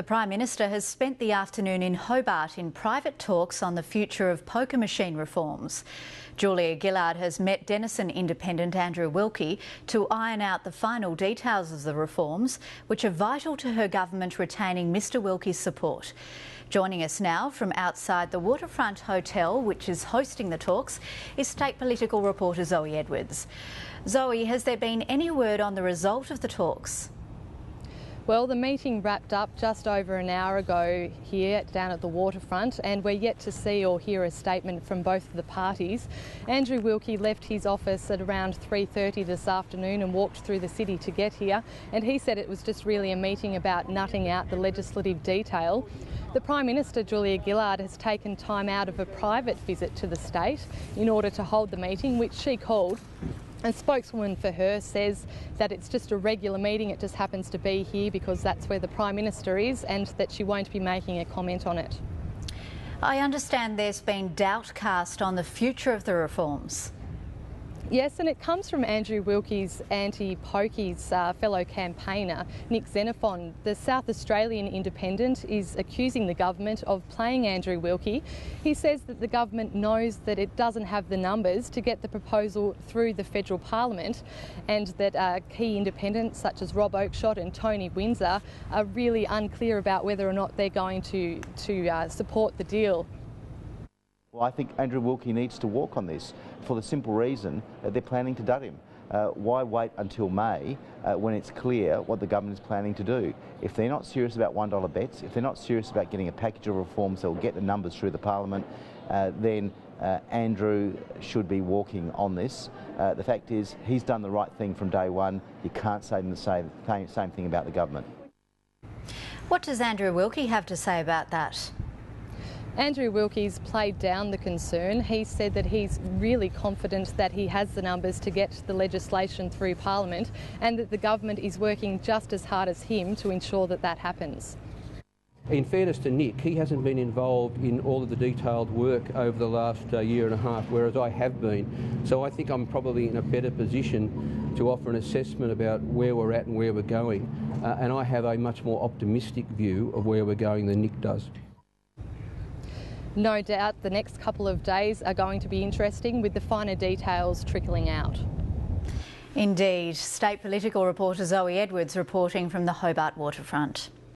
The Prime Minister has spent the afternoon in Hobart in private talks on the future of poker machine reforms. Julia Gillard has met Denison Independent Andrew Wilkie to iron out the final details of the reforms, which are vital to her government retaining Mr Wilkie's support. Joining us now from outside the Waterfront Hotel, which is hosting the talks, is state political reporter Zoe Edwards. Zoe, has there been any word on the result of the talks? Well, the meeting wrapped up just over an hour ago here down at the Waterfront, and we're yet to see or hear a statement from both of the parties. Andrew Wilkie left his office at around 3:30 this afternoon and walked through the city to get here, and he said it was just really a meeting about nutting out the legislative detail. The Prime Minister, Julia Gillard, has taken time out of a private visit to the state in order to hold the meeting, which she called. A spokeswoman for her says that it's just a regular meeting, it just happens to be here because that's where the Prime Minister is, and that she won't be making a comment on it. I understand there's been doubt cast on the future of the reforms. Yes, and it comes from Andrew Wilkie's anti-Pokie's fellow campaigner, Nick Xenophon. The South Australian Independent is accusing the government of playing Andrew Wilkie. He says that the government knows that it doesn't have the numbers to get the proposal through the federal parliament, and that key independents such as Rob Oakeshott and Tony Windsor are really unclear about whether or not they're going to support the deal. Well, I think Andrew Wilkie needs to walk on this for the simple reason that they're planning to dud him. Why wait until May when it's clear what the government is planning to do? If they're not serious about $1 bets, if they're not serious about getting a package of reforms that will get the numbers through the parliament, then Andrew should be walking on this. The fact is, he's done the right thing from day one. You can't say the same thing about the government. What does Andrew Wilkie have to say about that? Andrew Wilkie's played down the concern. He said that he's really confident that he has the numbers to get the legislation through Parliament, and that the government is working just as hard as him to ensure that that happens. In fairness to Nick, he hasn't been involved in all of the detailed work over the last year and a half, whereas I have been. So I think I'm probably in a better position to offer an assessment about where we're at and where we're going. And I have a much more optimistic view of where we're going than Nick does. No doubt the next couple of days are going to be interesting, with the finer details trickling out. Indeed. State political reporter Zoe Edwards reporting from the Hobart Waterfront.